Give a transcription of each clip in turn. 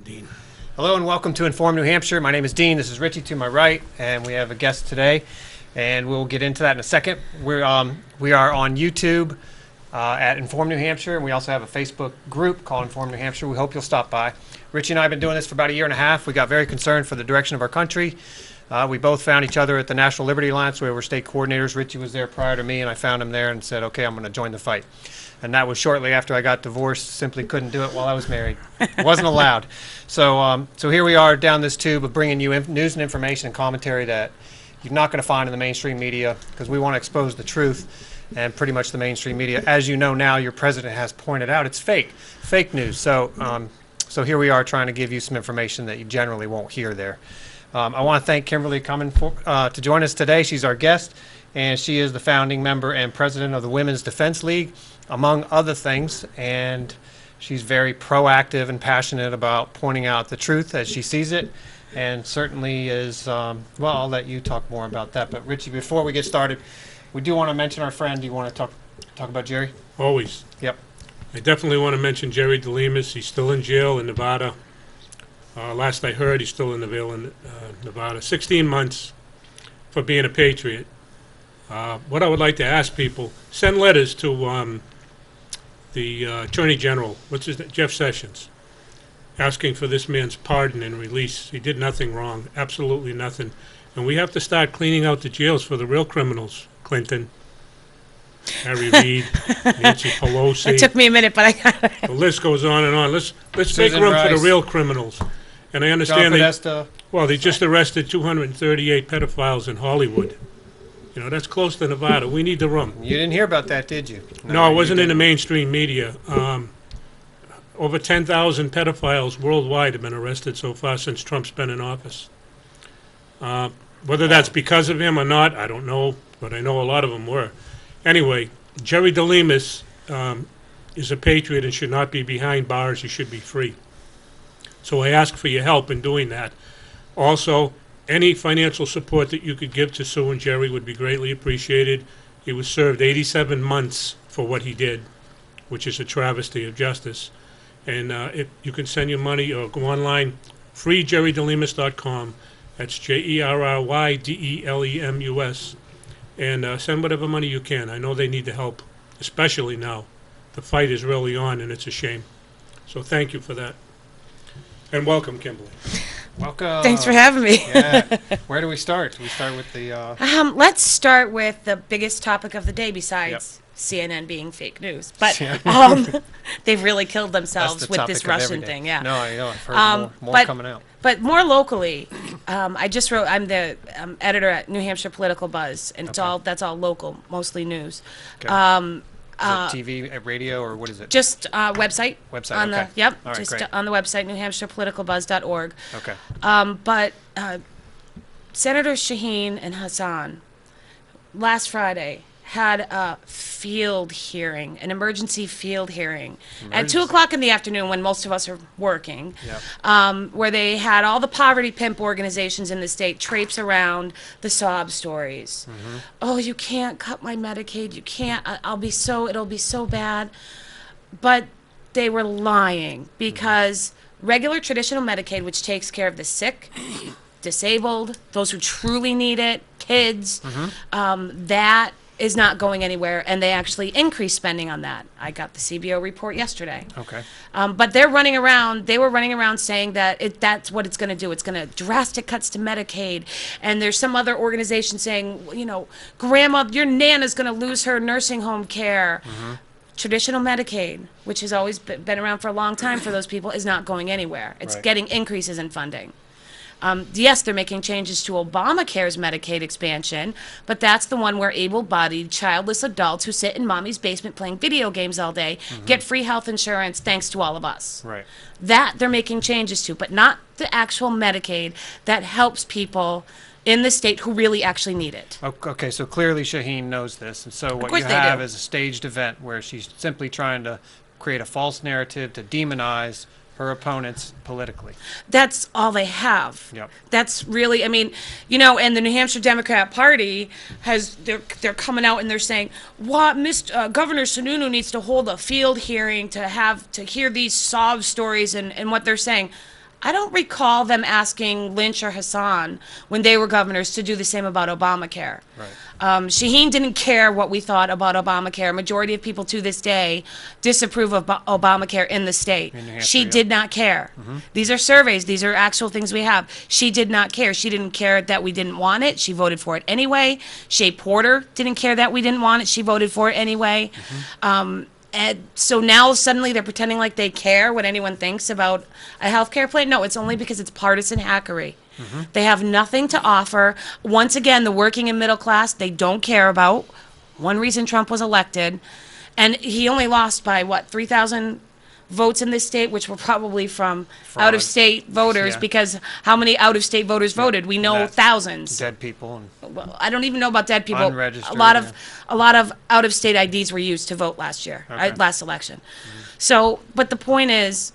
Dean. Hello and welcome to Inform New Hampshire. My name is Dean. This is Richie to my right, and we have a guest today, and we'll get into that in a second. We are on YouTube at Inform New Hampshire, and we also have a Facebook group called Inform New Hampshire. We hope you'll stop by. Richie and I have been doing this for about a year and a half. We got very concerned for the direction of our country. We both found each other at the National Liberty Alliance, where we're state coordinators. Richie was there prior to me, and I found him there and said, okay, I'm going to join the fight. And that was shortly after I got divorced. Simply couldn't do it while I was married. Wasn't allowed. So here we are down this tube of bringing you news and information and commentary that you're not going to find in the mainstream media, because we want to expose the truth. And pretty much the mainstream media, as you know now, your president has pointed out, it's fake news. So here we are trying to give you some information that you generally won't hear there. I want to thank Kimberly coming to join us today. She's our guest, and she is the founding member and president of the Women's Defense League, among other things, and she's very proactive and passionate about pointing out the truth as she sees it, and certainly is, well, I'll let you talk more about that. But Richie, before we get started, we do want to mention our friend. Do you want to talk about Jerry? Always. Yep. I definitely want to mention Jerry Delmus. He's still in jail in Nevada. Last I heard, he's still in the jail in Nevada. 16 months for being a patriot. What I would like to ask people, send letters to the Attorney General, Jeff Sessions, asking for this man's pardon and release. He did nothing wrong, absolutely nothing. And we have to start cleaning out the jails for the real criminals. Clinton, Harry Reid, Nancy Pelosi. It took me a minute, but I got it. The list goes on and on. Let's make Susan room Rice. for the real criminals. And I understand Podesta. they just arrested 238 pedophiles in Hollywood. You know, that's close to Nevada. We need the room. You didn't hear about that, did you? No, it wasn't you in the didn't. mainstream media. Over 10,000 pedophiles worldwide have been arrested so far since Trump's been in office. Whether that's because of him or not, I don't know, but I know a lot of them were. Anyway, Jerry Delmus is a patriot and should not be behind bars. He should be free. So I ask for your help in doing that. Also, any financial support that you could give to Sue and Jerry would be greatly appreciated. He was served 87 months for what he did, which is a travesty of justice. And if you can send your money or go online, freejerrydelmus.com. That's JERRYDELEMUS. And send whatever money you can. I know they need the help, especially now. The fight is really on, and it's a shame. So thank you for that. And welcome, Kimberly. Welcome. Thanks for having me. Yeah. Where do we start? We start with the... Let's start with the biggest topic of the day besides CNN being fake news. But they've really killed themselves with this Russian thing. Yeah. No, I know. I've heard more coming out. But more locally, I just wrote. I'm the editor at New Hampshire Political Buzz, and that's all local, mostly news. Okay. Is it TV, radio, or what is it? Just website. Website. On okay. Yep. All right, just great. on the website, NewHampshirePoliticalBuzz.org. Okay. But Senator Shaheen and Hassan last Friday had a field hearing, an emergency field hearing, at 2 o'clock in the afternoon when most of us are working, where they had all the poverty pimp organizations in the state traipse around the sob stories. Mm-hmm. Oh, you can't cut my Medicaid. You can't. It'll be so bad. But they were lying, because regular traditional Medicaid, which takes care of the sick, disabled, those who truly need it, kids, that is not going anywhere, and they actually increased spending on that. I got the CBO report yesterday. Okay. But they were running around saying that that's what it's going to do. It's going to drastic cuts to Medicaid. And there's some other organization saying, Grandma, your Nana's going to lose her nursing home care. Mm-hmm. Traditional Medicaid, which has always been around for a long time for those people, is not going anywhere. It's getting increases in funding. Yes, they're making changes to Obamacare's Medicaid expansion, but that's the one where able-bodied, childless adults who sit in mommy's basement playing video games all day get free health insurance thanks to all of us. Right. That they're making changes to, but not the actual Medicaid that helps people in the state who really actually need it. Okay, so clearly Shaheen knows this, and so what course you they have do. is a staged event where she's simply trying to create a false narrative to demonize her opponents politically. That's all they have. Yep. That's really, and the New Hampshire Democrat Party they're coming out and they're saying, what, Governor Sununu needs to hold a field hearing to hear these sob stories and what they're saying. I don't recall them asking Lynch or Hassan when they were governors to do the same about Obamacare. Right. Shaheen didn't care what we thought about Obamacare. A majority of people to this day disapprove of Obamacare in the state. In New Hampshire, She yeah. did not care. These are surveys. These are actual things we have. She did not care. She didn't care that we didn't want it. She voted for it anyway. Shea Porter didn't care that we didn't want it. She voted for it anyway. And so now suddenly they're pretending like they care what anyone thinks about a healthcare plan. No, it's only because it's partisan hackery. They have nothing to offer. Once again, the working and middle class, they don't care about. One reason Trump was elected. And he only lost by, 3,000 votes in this state, which were probably from Fraud. out-of-state voters, Yeah. because how many out-of-state voters voted? We know That's thousands. Dead people. And Well, I don't even know about dead people. Unregistered, A lot of out-of-state IDs were used to vote last year, Okay. last election. So, but the point is,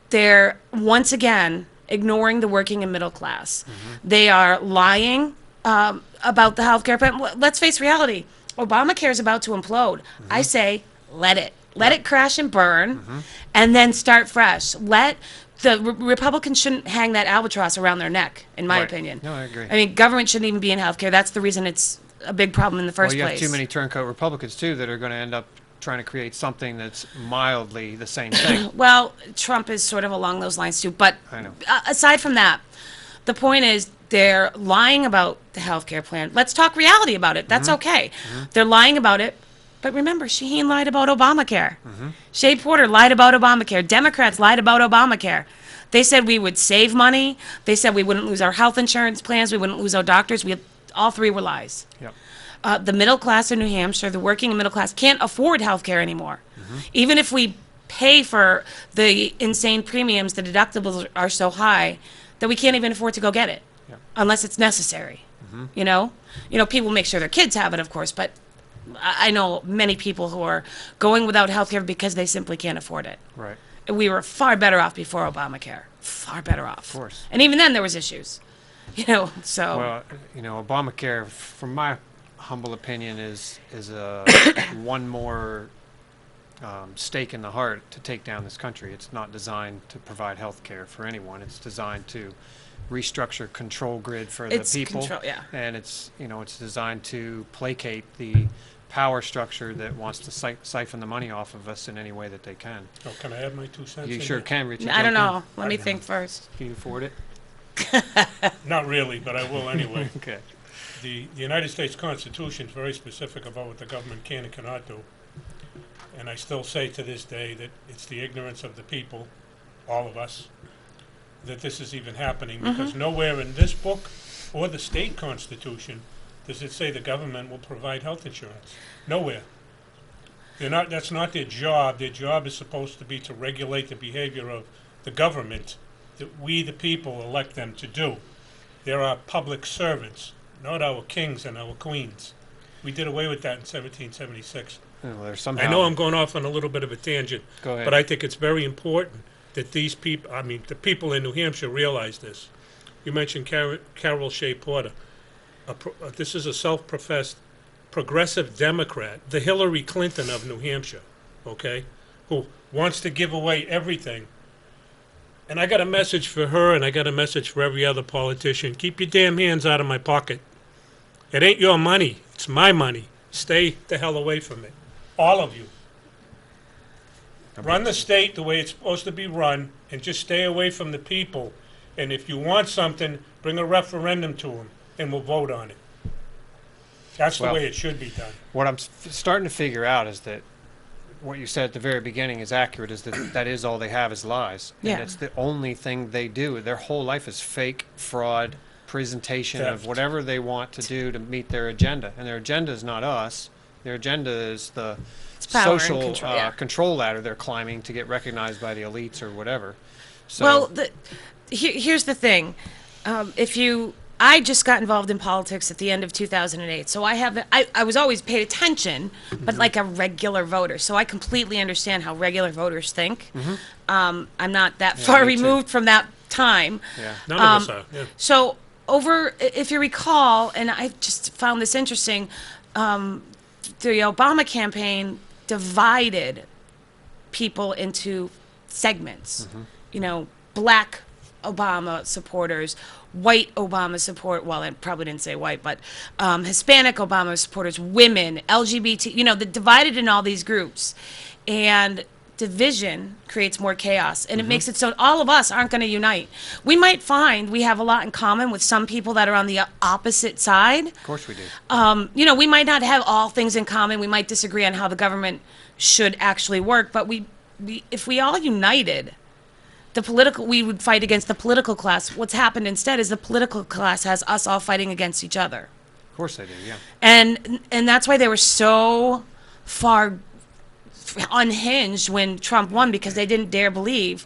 they're once again ignoring the working and middle class. They are lying about the health care plan. Let's face reality. Obamacare is about to implode. I say, let it. Let it crash and burn, and then start fresh. Republicans shouldn't hang that albatross around their neck, in my Right. opinion. No, I agree. I mean, government shouldn't even be in healthcare. That's the reason it's a big problem in the first Well, you have place. too many turncoat Republicans, too, that are going to end up trying to create something that's mildly the same thing. Well, Trump is sort of along those lines too. But I know. Aside from that, the point is they're lying about the health care plan. Let's talk reality about it. That's okay. They're lying about it. But remember, Shaheen lied about Obamacare. Shea Porter lied about Obamacare. Democrats lied about Obamacare. They said we would save money. They said we wouldn't lose our health insurance plans. We wouldn't lose our doctors. All three were lies. Yep. The middle class in New Hampshire, the working and middle class, can't afford health care anymore. Even if we pay for the insane premiums, the deductibles are so high that we can't even afford to go get it unless it's necessary. You know, people make sure their kids have it, of course, but I know many people who are going without health care because they simply can't afford it. Right. We were far better off before Obamacare. Far better off. Of course. And even then there was issues. So Well, Obamacare, from my humble opinion, is a one more stake in the heart to take down this country. It's not designed to provide health care for anyone. It's designed to restructure control grid for the It's people. And it's designed to placate the power structure that wants to siphon the money off of us in any way that they can. Oh, can I have my 2 cents? You in sure there? can, Richard. I don't Jump know. Let me think first. in. Can you afford it? Not really, but I will anyway. Okay. The United States Constitution is very specific about what the government can and cannot do. And I still say to this day that it's the ignorance of the people, all of us, that this is even happening, because nowhere in this book or the state constitution does it say the government will provide health insurance. Nowhere. That's not their job. Their job is supposed to be to regulate the behavior of the government that we, the people, elect them to do. They're our public servants, not our kings and our queens. We did away with that in 1776. Well, there's somehow. I know I'm going off on a little bit of a tangent, Go ahead. but I think it's very important that these people, the people in New Hampshire realize this. You mentioned Carol Shea Porter. This is a self-professed progressive Democrat, the Hillary Clinton of New Hampshire, okay, who wants to give away everything. And I got a message for her, and I got a message for every other politician. Keep your damn hands out of my pocket. It ain't your money. It's my money. Stay the hell away from it. All of you. Run the state the way it's supposed to be run, and just stay away from the people. And if you want something, bring a referendum to them, and we'll vote on it. That's the Well, way it should be done. What I'm starting to figure out is that what you said at the very beginning is accurate, is that is all they have is lies. Yeah. And it's the only thing they do. Their whole life is fake, fraud, presentation of Theft. whatever they want to do to meet their agenda. And their agenda is not us. Their agenda is the power and social control, yeah. control ladder they're climbing to get recognized by the elites or whatever. So, Well, here's the thing. I just got involved in politics at the end of 2008, so I was always paid attention, but like a regular voter. So I completely understand how regular voters think. I'm not that far me too. removed from that time. yeah. None of us are. Yeah. So if you recall, and I just found this interesting, the Obama campaign divided people into segments. Black Obama supporters, white Obama support. Well, I probably didn't say white, but Hispanic Obama supporters, women, LGBT. You know, divided in all these groups, and division creates more chaos, and it makes it so all of us aren't going to unite. We might find we have a lot in common with some people that are on the opposite side. Of course we do. You know, we might not have all things in common. We might disagree on how the government should actually work, but if we all united, we would fight against the political class. What's happened instead is the political class has us all fighting against each other. Of course they do, yeah. And that's why they were so far unhinged when Trump won, because they didn't dare believe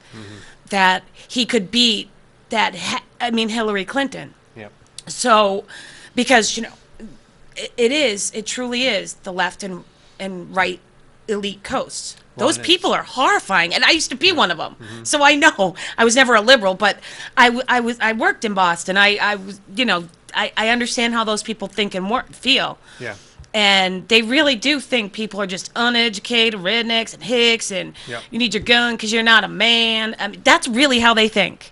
that he could beat Hillary Clinton. Yep. So, because, you know, it truly is the left and right elite coasts. Those people are horrifying, and I used to be one of them. So I know. I was never a liberal, but I worked in Boston. I was, you know, I understand how those people think and feel. Yeah. And they really do think people are just uneducated rednecks and hicks, and you need your gun because you're not a man. I mean, that's really how they think.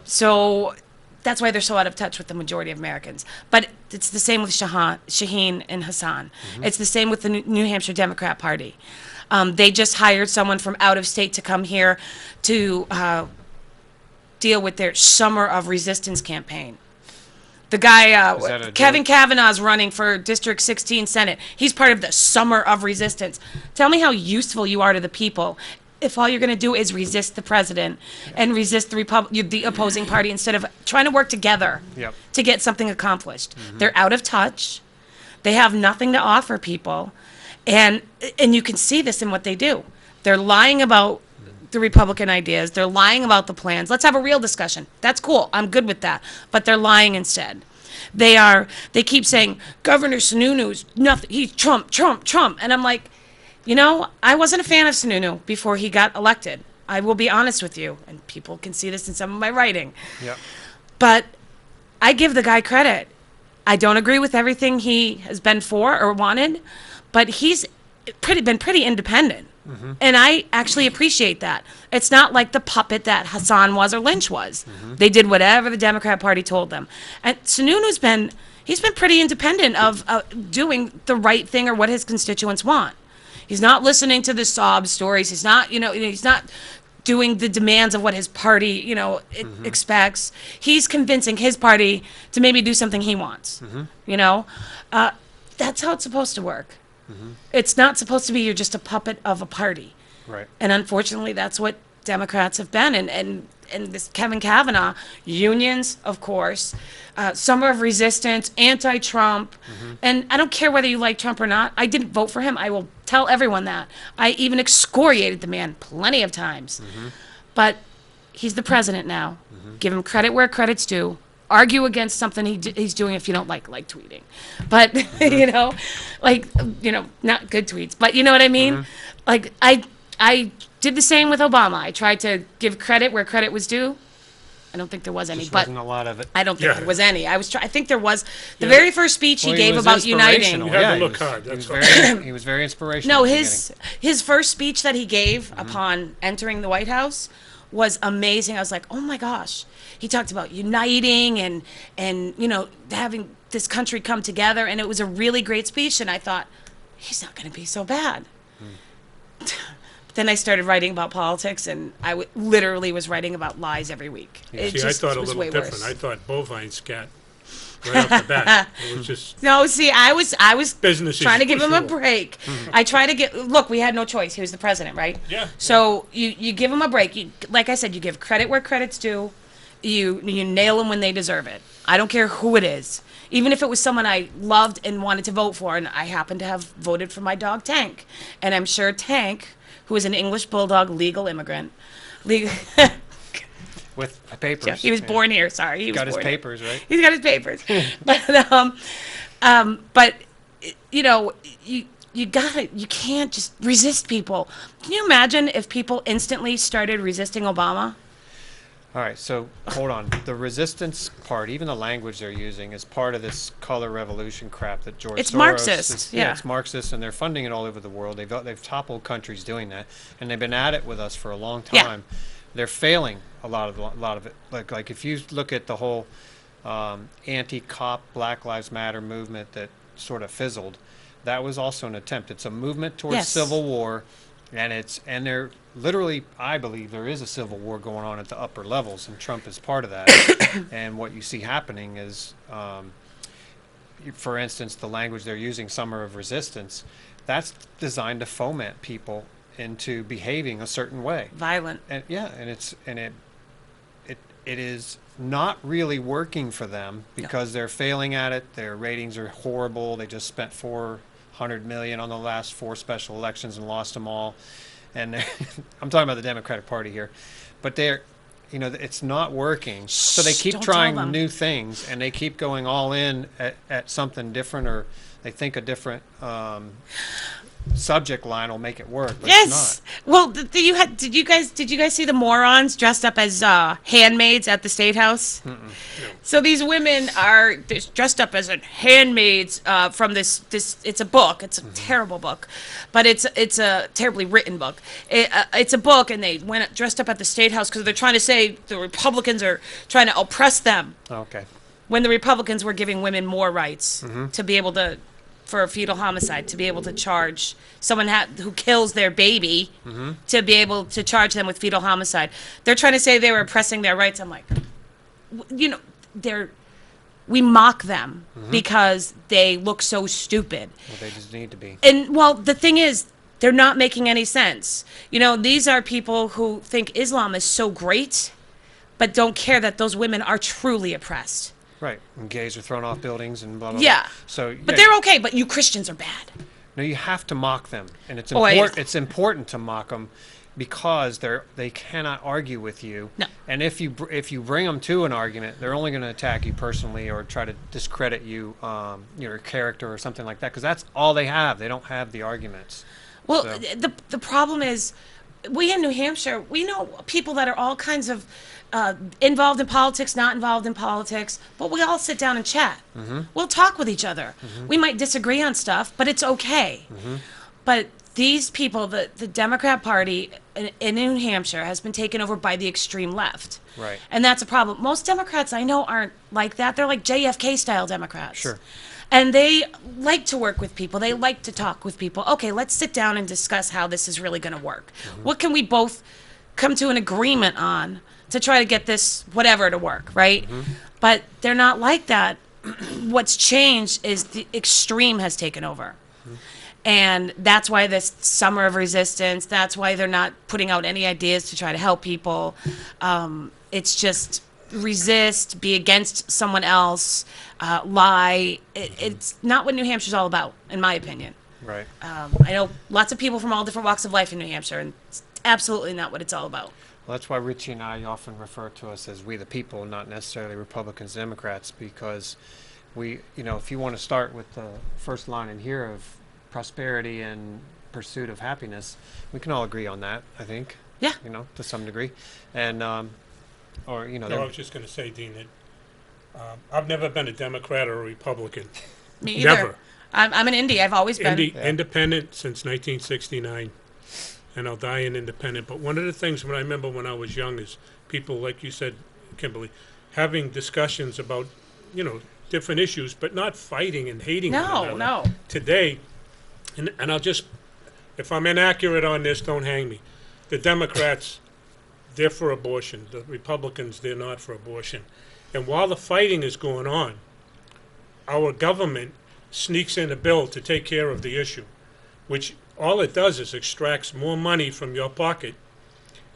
So that's why they're so out of touch with the majority of Americans. But it's the same with Shaheen and Hassan. It's the same with the New Hampshire Democrat Party. They just hired someone from out of state to come here to deal with their Summer of Resistance campaign. The guy, Kevin Kavanaugh's running for District 16 Senate. He's part of the Summer of Resistance. Tell me how useful you are to the people if all you're going to do is resist the president and resist the opposing party instead of trying to work together to get something accomplished. They're out of touch. They have nothing to offer people. And you can see this in what they do. They're lying about the Republican ideas. They're lying about the plans. Let's have a real discussion. That's cool. I'm good with that. But they're lying instead. They keep saying, Governor Sununu's nothing. He's Trump, Trump, Trump. And I'm like, you know, I wasn't a fan of Sununu before he got elected. I will be honest with you. And people can see this in some of my writing. Yep. But I give the guy credit. I don't agree with everything he has been for or wanted, but he's been pretty independent. And I actually appreciate that. It's not like the puppet that Hassan was or Lynch was. They did whatever the Democrat Party told them. And Sununu's been pretty independent of doing the right thing or what his constituents want. He's not listening to the sob stories. He's not, he's not doing the demands of what his party, expects. He's convincing his party to maybe do something he wants. That's how it's supposed to work. It's not supposed to be you're just a puppet of a party. Right. And unfortunately, that's what Democrats have been. And this Kevin Kavanaugh, unions, of course, Summer of Resistance, anti-Trump. And I don't care whether you like Trump or not. I didn't vote for him. I will tell everyone that. I even excoriated the man plenty of times. But he's the president now. Give him credit where credit's due. Argue against something he's doing if you don't like tweeting. But, not good tweets. But you know what I mean? Like, I did the same with Obama. I tried to give credit where credit was due. I don't think there was any, but wasn't a lot of it. I don't think there was any. I think there was the very first speech he gave about uniting. You had to look hard. That's right. He was very inspirational. No, his first speech that he gave upon entering the White House was amazing. I was like, oh my gosh. He talked about uniting and having this country come together, and it was a really great speech. And I thought, he's not going to be so bad. But then I started writing about politics, and I literally was writing about lies every week. I thought a little different. Worse. I thought bovine scat right off the bat. It was just no. See, I was business trying to give him a break. I tried to look. We had no choice. He was the president, right? Yeah. So you give him a break. Like I said, you give credit where credit's due. You nail them when they deserve it. I don't care who it is. Even if it was someone I loved and wanted to vote for, and I happen to have voted for my dog Tank. And I'm sure Tank, who is an English bulldog legal immigrant, with papers. Yeah, he was born here. Sorry, he got was his born papers, here. right? He's got his papers. But you can't just resist people. Can you imagine if people instantly started resisting Obama? All right, so hold on. The resistance part, even the language they're using, is part of this color revolution crap that George It's Soros Marxist, yeah. It's Marxist, and they're funding it all over the world. They've toppled countries doing that, and they've been at it with us for a long time. they're failing a lot of it. Like if you look at the whole anti-cop Black Lives Matter movement that sort of fizzled, that was also an attempt. It's a movement towards Yes. civil war, and there literally, I believe there is a civil war going on at the upper levels, and Trump is part of that. And what you see happening is, for instance, the language they're using, "summer of resistance," that's designed to foment people into behaving a certain way. Violent. And yeah, it is not really working for them because they're failing at it. Their ratings are horrible. They just spent $400 million on the last 4 special elections and lost them all. And I'm talking about the Democratic Party here, but it's not working. So they keep Don't tell trying them. new things, and they keep going all in at something different, or they think a different subject line will make it work, but it's Yes. not. Well, did you guys see the morons dressed up as handmaids at the State House? So these women are dressed up as handmaids from this. It's a book. It's a terrible book, but it's a terribly written book. It's a book, and they went dressed up at the State House because they're trying to say the Republicans are trying to oppress them, Okay. when the Republicans were giving women more rights to be able to, for a fetal homicide, to be able to charge someone who kills their baby, to be able to charge them with fetal homicide. They're trying to say they were oppressing their rights. I'm like, we mock them because they look so stupid. Well, they just need to be. And well, the thing is, they're not making any sense. These are people who think Islam is so great, but don't care that those women are truly oppressed. Right. And gays are thrown off buildings and blah, blah, Yeah. blah. So, But they're okay, but you Christians are bad. No, you have to mock them. And it's Oh, important. yeah. It's important to mock them because they cannot argue with you. No. And if you bring them to an argument, they're only going to attack you personally or try to discredit you, your character or something like that, because that's all they have. They don't have the arguments. Well, So- the problem is, we in New Hampshire, we know people that are all kinds of involved in politics, not involved in politics, but we all sit down and chat. We'll talk with each other. We might disagree on stuff, but it's okay. But these people, the Democrat Party in New Hampshire has been taken over by the extreme left. Right. And that's a problem. Most Democrats I know aren't like that. They're like JFK-style Democrats. Sure. And they like to work with people. They like to talk with people. Okay, let's sit down and discuss how this is really going to work. What can we both come to an agreement on to try to get this whatever to work, right? But they're not like that. What's changed is the extreme has taken over. And that's why this summer of resistance, that's why they're not putting out any ideas to try to help people. It's just resist, be against someone else, lie. It's not what New Hampshire's all about, in my opinion. Right. I know lots of people from all different walks of life in New Hampshire, and it's absolutely not what it's all about. Well, that's why Richie and I often refer to us as we the people, not necessarily Republicans, Democrats, because if you want to start with the first line in here of prosperity and pursuit of happiness, we can all agree on that, I think. Yeah. To some degree. And, No, I was just going to say, Dean, that I've never been a Democrat or a Republican. Me either. Never. I'm an indie. I've always been. Independent since 1969, and I'll die an independent. But one of the things when I remember when I was young is people, like you said, Kimberly, having discussions about, different issues, but not fighting and hating one No, another. no. Today, and I'll just, if I'm inaccurate on this, don't hang me. The Democrats, they're for abortion. The Republicans, they're not for abortion. And while the fighting is going on, our government sneaks in a bill to take care of the issue, which all it does is extracts more money from your pocket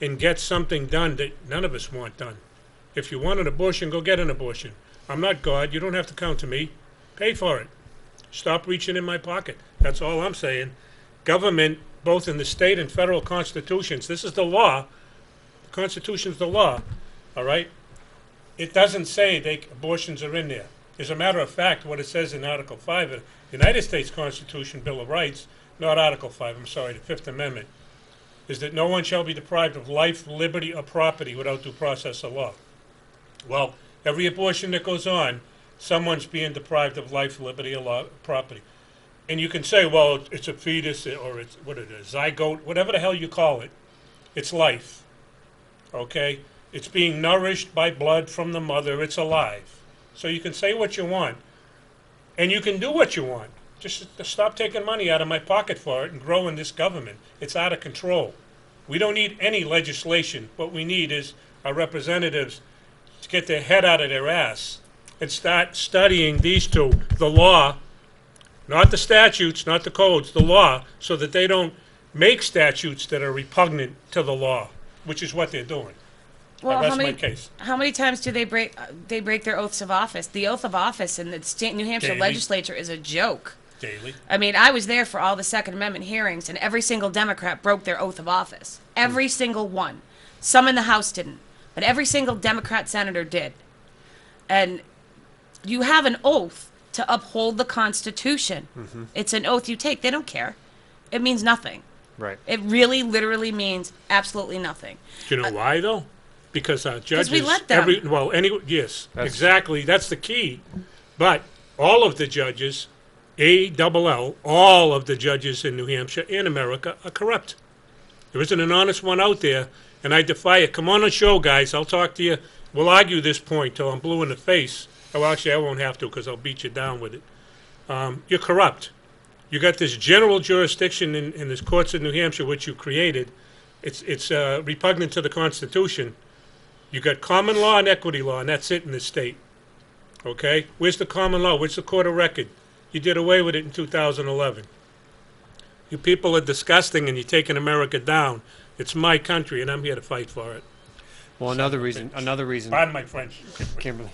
and gets something done that none of us want done. If you want an abortion, go get an abortion. I'm not God. You don't have to come to me. Pay for it. Stop reaching in my pocket. That's all I'm saying. Government, both in the state and federal constitutions, this is the law. The Constitution's the law, all right? It doesn't say abortions are in there. As a matter of fact, what it says in Article 5 of the United States Constitution, Bill of Rights, not Article 5, I'm sorry, the Fifth Amendment, is that no one shall be deprived of life, liberty, or property without due process of law. Well, every abortion that goes on, someone's being deprived of life, liberty, or property. And you can say, well, it's a fetus, or it's, zygote, whatever the hell you call it. It's life. okay? It's being nourished by blood from the mother. It's alive. So you can say what you want, and you can do what you want. Just stop taking money out of my pocket for it and growing this government. It's out of control. We don't need any legislation. What we need is our representatives to get their head out of their ass and start studying these two, the law, not the statutes, not the codes, the law, so that they don't make statutes that are repugnant to the law, which is what they're doing. Well, That's my case. how many times do they break their oaths of office? The oath of office in the state New Hampshire Daily. legislature is a joke. Daily. I mean, I was there for all the Second Amendment hearings, and every single Democrat broke their oath of office. Every single one. Some in the House didn't, but every single Democrat senator did. And you have an oath to uphold the Constitution. It's an oath you take. They don't care. It means nothing. Right. It really, literally means absolutely nothing. Do you know why, though? Because our judges... we let them. Yes, exactly. That's the key. But all of the judges, ALL, all of the judges in New Hampshire and America are corrupt. There isn't an honest one out there, and I defy it. Come on the show, guys. I'll talk to you. We'll argue this point till I'm blue in the face. Oh, actually, I won't have to because I'll beat you down with it. You're corrupt. You got this general jurisdiction in this courts in New Hampshire, which you created. It's repugnant to the Constitution. You got common law and equity law, and that's it in this state. Okay? Where's the common law? Where's the court of record? You did away with it in 2011. You people are disgusting, and you're taking America down. It's my country, and I'm here to fight for it. Well, another reason, Pardon my French. Kimberly,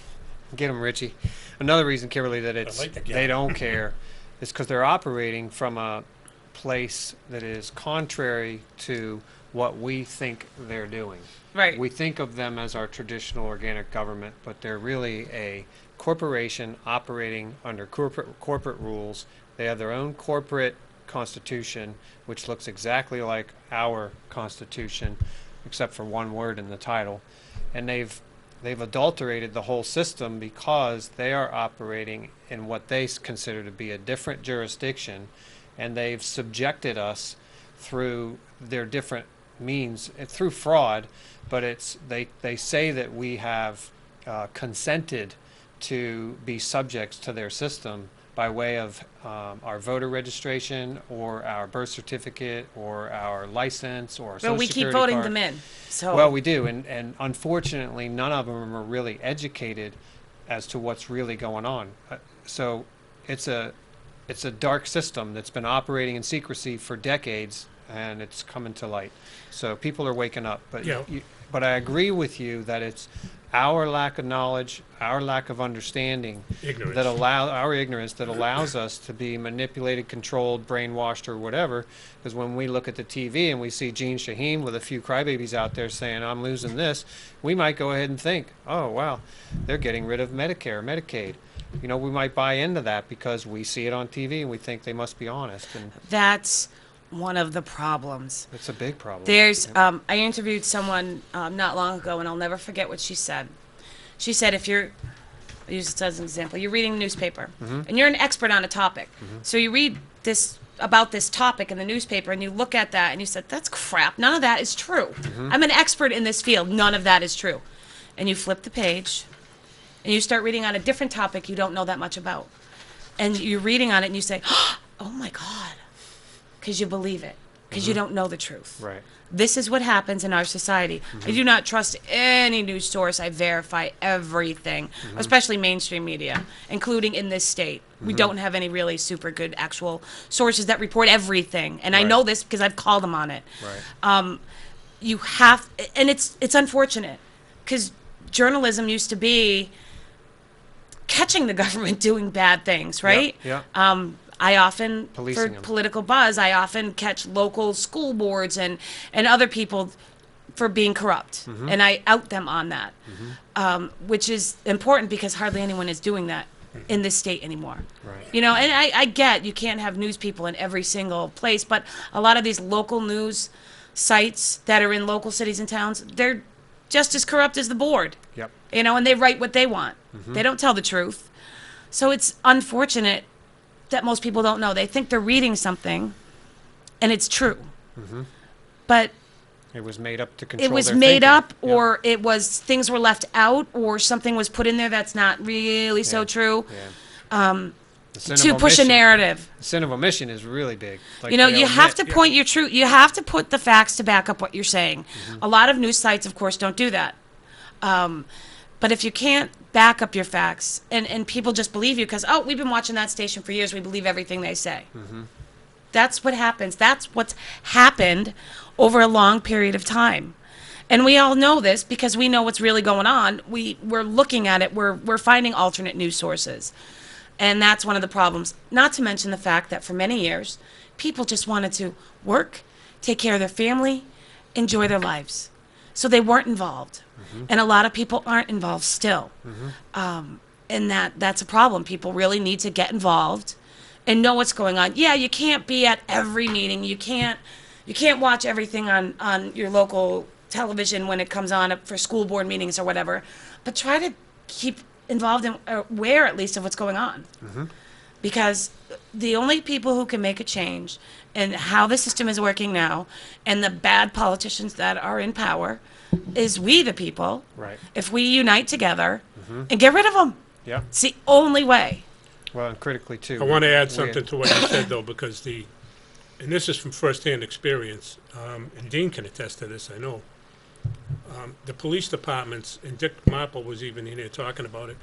get him, Richie. Another reason, Kimberly, that they don't care is because they're operating from a place that is contrary to what we think they're doing. Right. We think of them as our traditional organic government, but they're really a corporation operating under corporate rules. They have their own corporate constitution, which looks exactly like our constitution, except for one word in the title. And they've adulterated the whole system because they are operating in what they consider to be a different jurisdiction, and they've subjected us through their different means, through fraud, but they say that we have consented to be subjects to their system by way of our voter registration or our birth certificate or our license or our social But we keep security voting card. them in. So Well, we do, and unfortunately, none of them are really educated as to what's really going on. So it's a dark system that's been operating in secrecy for decades, and it's coming to light. So people are waking up. But Yeah. but I agree with you that it's our lack of knowledge, our lack of understanding, Ignorance. our ignorance that allows us to be manipulated, controlled, brainwashed, or whatever. Because when we look at the TV and we see Gene Shaheen with a few crybabies out there saying, "I'm losing this," we might go ahead and think, "Oh, wow, they're getting rid of Medicare, Medicaid." You know, we might buy into that because we see it on TV and we think they must be honest, and that's one of the problems. it's a big problem. There's, I interviewed someone not long ago, and I'll never forget what she said. She said, if you're, I'll use this as an example, you're reading the newspaper, and you're an expert on a topic. So you read this about this topic in the newspaper, and you look at that, and you said, that's crap. None of that is true. I'm an expert in this field. None of that is true. And you flip the page, and you start reading on a different topic you don't know that much about. And you're reading on it, and you say, oh my God. Because you believe it, because you don't know the truth. Right. This is what happens in our society. I do not trust any news source. I verify everything, especially mainstream media, including in this state. We don't have any really super good actual sources that report everything, and I know this because I've called them on it. Right. You have, and it's unfortunate, because journalism used to be catching the government doing bad things, right? Yeah. I often, Policing for them. political buzz, I often catch local school boards and other people for being corrupt, and I out them on that, which is important because hardly anyone is doing that in this state anymore. Right. You know, and I get you can't have news people in every single place, but a lot of these local news sites that are in local cities and towns, they're just as corrupt as the board. Yep. You know, and they write what they want. They don't tell the truth. So it's unfortunate that most people don't know. They think they're reading something, and it's true. But It was made up to control it was their made thinking. up, Yeah. or it was things were left out, or something was put in there that's not really so Yeah. true, Yeah. The sin to of push a omission. narrative. The sin of omission is really big. Like You know, they you have to omit- point your truth. You have to put the facts to back up what you're saying. Mm-hmm. A lot of news sites, of course, don't do that. But if you can't back up your facts, and people just believe you because, oh, we've been watching that station for years, we believe everything they say. Mm-hmm. That's what happens. That's what's happened over a long period of time. And we all know this because we know what's really going on. We're looking at it. We're finding alternate news sources. And that's one of the problems. Not to mention the fact that for many years, people just wanted to work, take care of their family, enjoy their lives. So they weren't involved. And a lot of people aren't involved still. And that's a problem. People really need to get involved and know what's going on. Yeah, you can't be at every meeting. You can't watch everything on your local television when it comes on for school board meetings or whatever. But try to keep involved and aware at least of what's going on. Because the only people who can make a change in how the system is working now and the bad politicians that are in power is we, the people. Right. If we unite together and get rid of them. Yeah. It's the only way. Well, and critically too. I want to add we- something to what you said, though, because and this is from firsthand experience, and Dean can attest to this, I know. The police departments, and Dick Marple was even in here talking about it,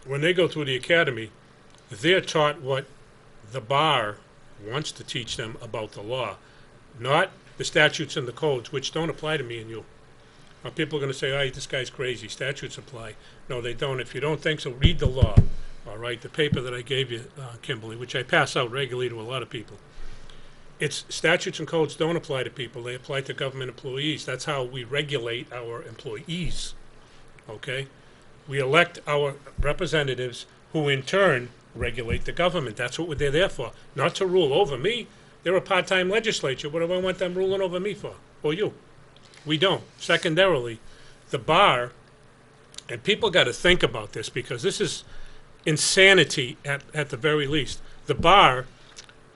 when they go through the academy, they're taught what the bar wants to teach them about the law, not the statutes and the codes, which don't apply to me and you. Now, people are going to say, oh, this guy's crazy, statutes apply. No, they don't. If you don't think so, read the law. All right, the paper that I gave you, Kimberly, which I pass out regularly to a lot of people. It's statutes and codes don't apply to people. They apply to government employees. That's how we regulate our employees, okay? We elect our representatives who in turn regulate the government. That's what they're there for, not to rule over me. They're a part-time legislature. What do I want them ruling over me for, or you? We don't. Secondarily, the bar, and people got to think about this because this is insanity at the very least. The bar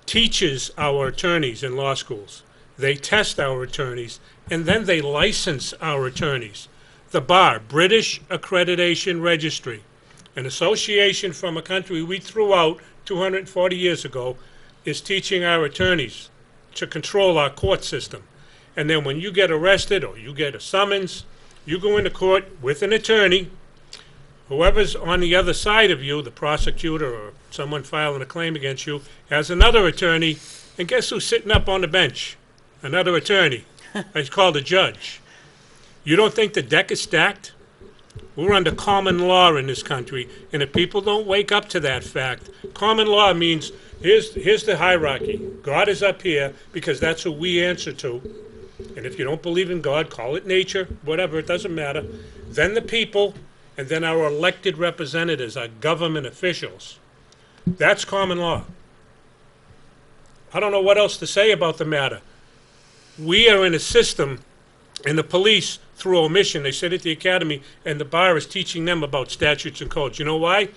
teaches our attorneys in law schools. They test our attorneys, and then they license our attorneys. The bar, British Accreditation Registry, an association from a country we threw out 240 years ago, is teaching our attorneys to control our court system. And then when you get arrested or you get a summons, you go into court with an attorney. Whoever's on the other side of you, the prosecutor or someone filing a claim against you, has another attorney, and guess who's sitting up on the bench? Another attorney. It's called a judge. You don't think the deck is stacked? We're under common law in this country, and if people don't wake up to that fact, common law means here's the hierarchy. God is up here because that's who we answer to. And if you don't believe in God, call it nature, whatever, it doesn't matter. Then the people, and then our elected representatives, our government officials. That's common law. I don't know what else to say about the matter. We are in a system, and the police, through omission, they sit at the academy, and the bar is teaching them about statutes and codes. You know why?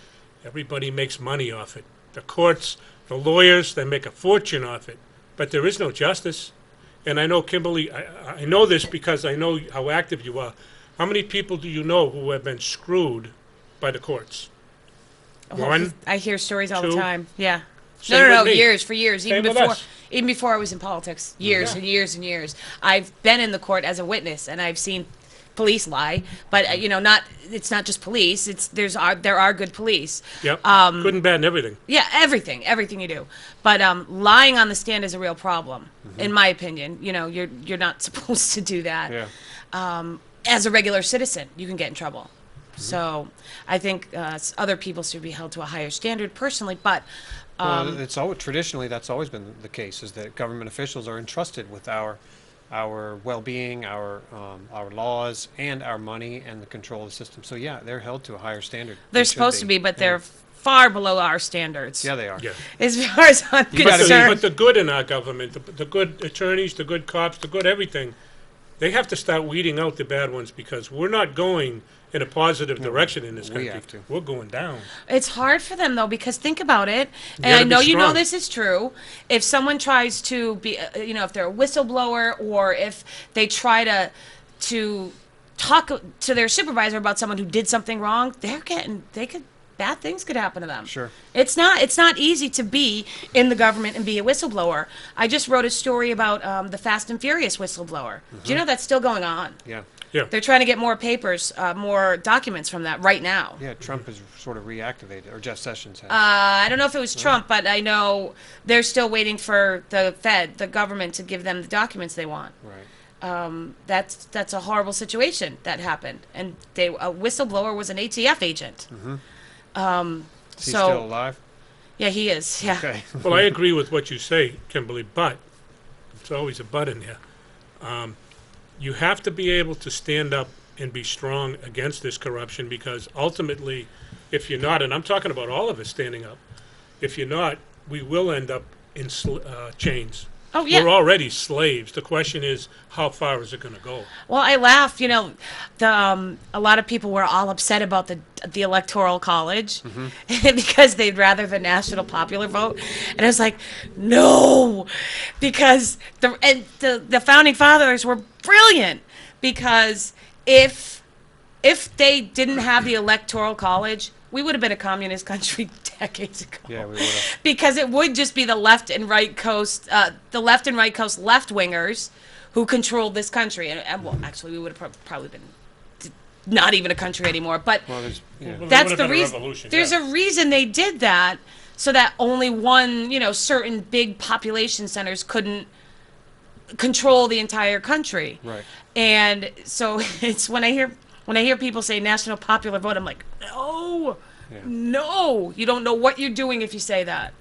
Everybody makes money off it. The courts, the lawyers, they make a fortune off it. But there is no justice. And I know, Kimberly, I know this because I know how active you are. How many people do you know who have been screwed by the courts? One? I hear stories all two. the time. Yeah. Same No, with me. years, for years, Same with us. even before I was in politics, years Yeah. and years and years. I've been in the court as a witness, and I've seen police lie, but it's not just police. There are good police. Yep. Good and bad and everything. Yeah, everything you do. But lying on the stand is a real problem, in my opinion. You're not supposed to do that. Yeah. As a regular citizen, you can get in trouble. So I think other people should be held to a higher standard personally, but Well, it's always, traditionally that's always been the case, is that government officials are entrusted with our well-being, our laws, and our money and the control of the system. So yeah, they're held to a higher standard. they're They should supposed to be, but Yeah. they're far below our standards. Yeah, they are. Yeah. As far as I'm You gotta be- concerned. But the good in our government, the good attorneys, the good cops, the good everything, they have to start weeding out the bad ones because we're not going in a positive direction in this we country. have to. We're going down. It's hard for them though, because think about it, and gotta I be know you know strong. this is true. If someone tries to be, if they're a whistleblower, or if they try to talk to their supervisor about someone who did something wrong, bad things could happen to them. Sure. It's not easy to be in the government and be a whistleblower. I just wrote a story about the Fast and Furious whistleblower. Do you know that's still going on? Yeah. Yeah. They're trying to get more papers, more documents from that right now. Yeah, Trump has sort of reactivated, or Jeff Sessions has. I don't know if it was Trump, but I know they're still waiting for the government, to give them the documents they want. Right. That's a horrible situation that happened, and a whistleblower was an ATF agent. Is he still alive? Yeah, he is. Yeah. Okay. Well, I agree with what you say, Kimberly, but it's always a but in here. You have to be able to stand up and be strong against this corruption, because ultimately, if you're not, and I'm talking about all of us standing up, if you're not, we will end up in chains. Oh yeah. We're already slaves. The question is, how far is it going to go? Well, I laugh. A lot of people were all upset about the Electoral College because they'd rather the national popular vote, and I was like, no, because the founding fathers were brilliant, because if they didn't have the Electoral College, we would have been a communist country decades ago. Yeah, we would have. Because it would just be the left and right coast left wingers who controlled this country, and well, actually, we would have probably been not even a country anymore. But Well, there's, yeah. Well, there that's would have the been a reason. revolution, There's yeah. a reason they did that, so that only one, certain big population centers couldn't control the entire country. Right. And so it's when I hear people say national popular vote, I'm like, no, Yeah. no, you don't know what you're doing if you say that.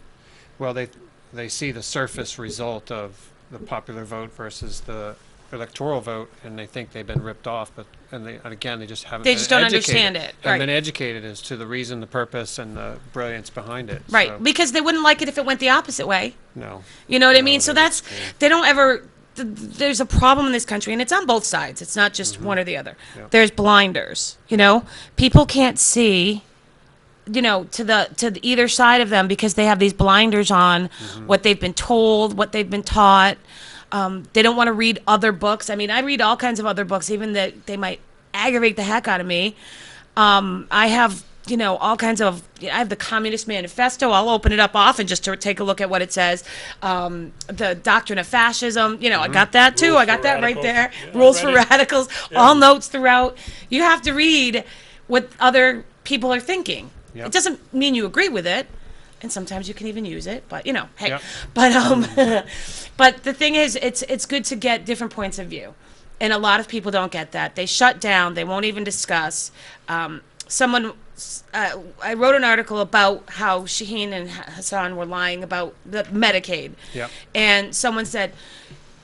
Well, they see the surface result of the popular vote versus the electoral vote, and they think they've been ripped off. And again, they just haven't. They been just don't educated. understand it, Haven't been right. educated as to the reason, the purpose, and the brilliance behind it. Right, So, because they wouldn't like it if it went the opposite way. no. You know what I No, mean? So they that's, would- they don't ever, there's a problem in this country, and it's on both sides. It's not just one or the other. Yeah. There's blinders, People can't see, to either side of them, because they have these blinders on, what they've been told, what they've been taught. They don't want to read other books. I mean, I read all kinds of other books, even that they might aggravate the heck out of me. I have, all kinds of, I have the Communist Manifesto. I'll open it up often just to take a look at what it says. The Doctrine of Fascism, I got that too. Rules I got for that right Radicals. there. Yeah, I Rules read for it. Radicals, all notes throughout. You have to read what other people are thinking. Yep. It doesn't mean you agree with it. And sometimes you can even use it, but hey. Yep. But but the thing is, it's good to get different points of view, and a lot of people don't get that. They shut down. They won't even discuss. I wrote an article about how Shaheen and Hassan were lying about the Medicaid, Yep. and someone said,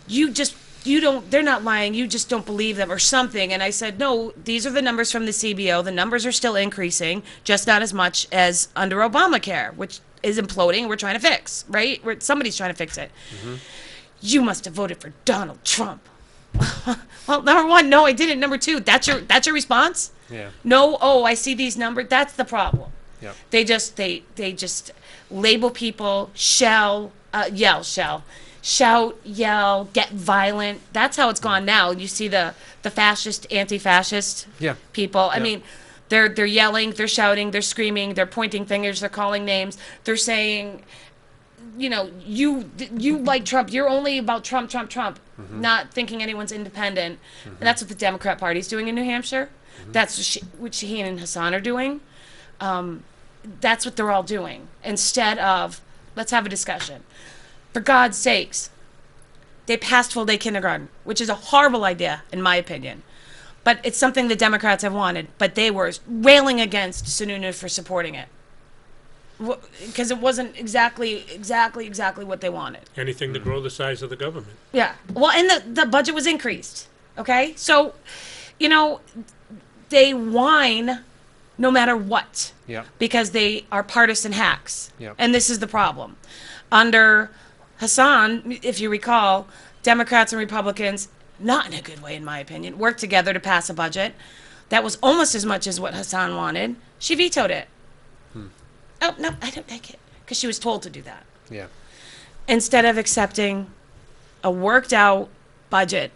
they're not lying, you just don't believe them or something. And I said, no, these are the numbers from the CBO. The numbers are still increasing, just not as much as under Obamacare, which is imploding. We're trying to fix, right? Somebody's trying to fix it. You must have voted for Donald Trump. Well, number one, no, I didn't. Number two, that's your response? Yeah. No, I see these numbers. That's the problem. Yep. They just label people, shout, yell, get violent. That's how it's gone now. You see the fascist, anti-fascist Yeah. people. I Yeah. mean, they're yelling, they're shouting, they're screaming, they're pointing fingers, they're calling names, they're saying, you like Trump, you're only about Trump, not thinking anyone's independent. And that's what the Democrat Party's doing in New Hampshire. That's what Shaheen and Hassan are doing. That's what they're all doing. Instead of, let's have a discussion. For God's sakes, they passed full-day kindergarten, which is a horrible idea, in my opinion. But it's something the Democrats have wanted. But they were railing against Sununu for supporting it. Because it wasn't exactly what they wanted. Anything to grow the size of the government. Yeah. Well, and the budget was increased. Okay? So, they whine no matter what. Yep. Because they are partisan hacks. Yep. And this is the problem. Under Hassan, if you recall, Democrats and Republicans, not in a good way in my opinion, worked together to pass a budget. that was almost as much as what Hassan wanted. She vetoed it. Oh, no, I don't like it. Because she was told to do that. Yeah. Instead of accepting a worked out budget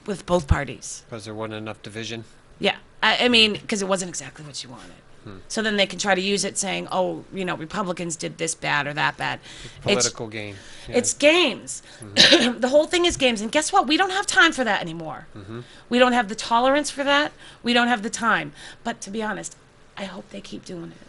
with both parties. Because there wasn't enough division. Yeah. I mean, because it wasn't exactly what she wanted. So then they can try to use it saying, oh, Republicans did this bad or that bad. Political gain. Yeah. It's games. The whole thing is games. And guess what? We don't have time for that anymore. We don't have the tolerance for that. We don't have the time. But to be honest, I hope they keep doing it.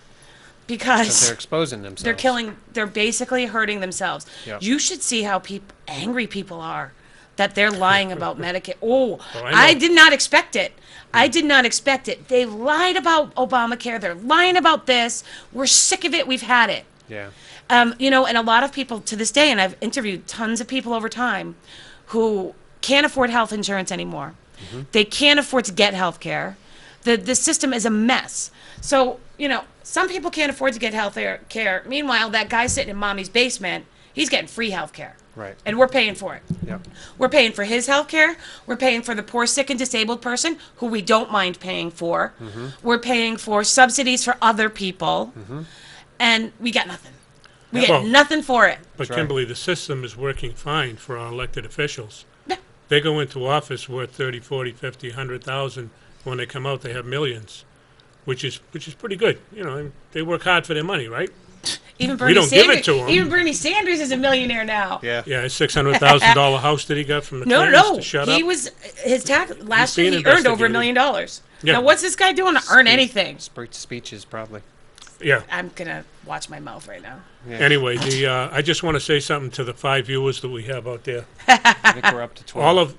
Because they're exposing themselves. They're basically hurting themselves. Yep. You should see how angry people are that they're lying about Medicare. Oh, I I did not expect it. I did not expect it. They lied about Obamacare. They're lying about this. We're sick of it. We've had it. Yeah. And a lot of people to this day, and I've interviewed tons of people over time who can't afford health insurance anymore. They can't afford to get health care. The system is a mess. So, some people can't afford to get health care. Meanwhile, that guy sitting in mommy's basement, he's getting free health care. Right. And we're paying for it. Yep. We're paying for his health care. We're paying for the poor, sick, and disabled person who we don't mind paying for. We're paying for subsidies for other people. And we got nothing. We get Well, nothing for it. But That's right. Kimberly, the system is working fine for our elected officials. Yeah. They go into office worth 30, 40, 50, 100,000. When they come out, they have millions, which is pretty good. They work hard for their money, right? Even Bernie don't give Sanders, it to him. Even Bernie Sanders is a millionaire now. Yeah. Yeah, a $600,000 house that he got from the No, Clintons no, to shut he up. was his tax last year. being He earned over $1 investigated. million. Yeah. Now, what's this guy doing to earn anything? Speeches, probably. Yeah. I'm gonna watch my mouth right now. Yeah. Anyway, I just want to say something to the 5 viewers that we have out there. I think we're up to 12.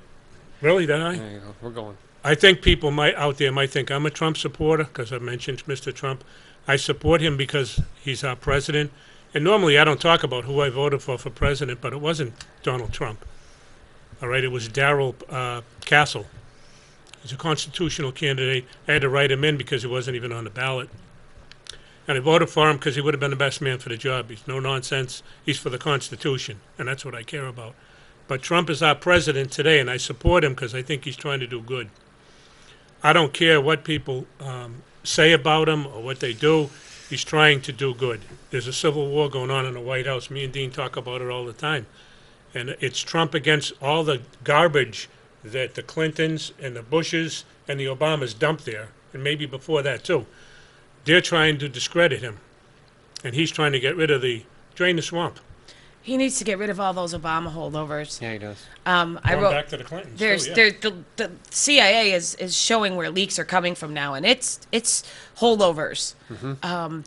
Really, did I? There you go. We're going. I think people out there might think I'm a Trump supporter because I mentioned Mr. Trump. I support him because he's our president. And normally I don't talk about who I voted for president, but it wasn't Donald Trump. All right, it was Darrell Castle. He's a constitutional candidate. I had to write him in because he wasn't even on the ballot. And I voted for him because he would have been the best man for the job. He's no nonsense. He's for the Constitution, and that's what I care about. But Trump is our president today, and I support him because I think he's trying to do good. I don't care what people say about him or what they do. He's trying to do good. There's a civil war going on in the White House. Me and Dean talk about it all the time. And it's Trump against all the garbage that the Clintons and the Bushes and the Obamas dumped there, and maybe before that too. They're trying to discredit him. And he's trying to drain the swamp. He needs to get rid of all those Obama holdovers. Yeah, he does. I Going wrote. back to the Clintons. There's too, yeah. the CIA is showing where leaks are coming from now, and it's holdovers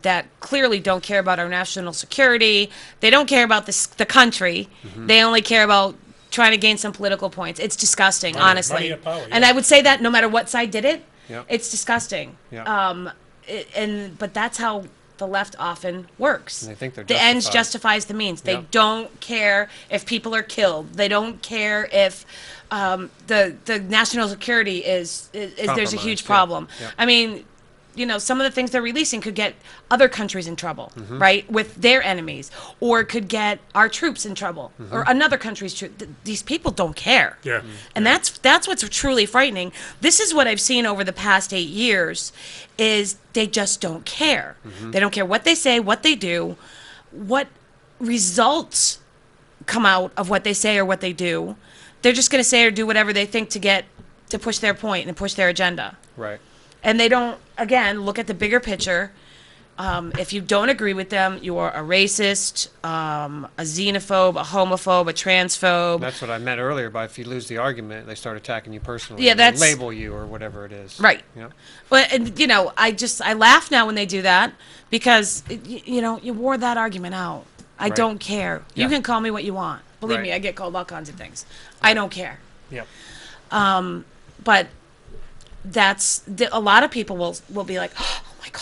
that clearly don't care about our national security. They don't care about the country. They only care about trying to gain some political points. It's disgusting, Money honestly. and power, And yeah. I would say that no matter what side did it, Yep. it's disgusting. Yep. But that's how the left often works. And they think they're the ends justified. justifies the means. They Yep. don't care if people are killed. They don't care if the national security is there's a Compromised, huge yeah. problem. Yep. I mean, some of the things they're releasing could get other countries in trouble, Mm-hmm. right, with their enemies, or could get our troops in trouble, Mm-hmm. or another country's troops. These people don't care. Yeah. And that's what's truly frightening. This is what I've seen over the past 8 years, is they just don't care. They don't care what they say, what they do, what results come out of what they say or what they do. They're just going to say or do whatever they think to push their point and push their agenda. Right. And they don't, again, look at the bigger picture. If you don't agree with them, you are a racist, a xenophobe, a homophobe, a transphobe. That's what I meant earlier. But if you lose the argument, they start attacking you personally. Yeah, and that's- label you or whatever it is. Right. Yeah. Well, and I laugh now when they do that because you wore that argument out. I Right. don't care. You Yeah. can call me what you want. Believe Right. me, I get called all kinds of things. I don't care. Yep. But a lot of people will be like, oh my God.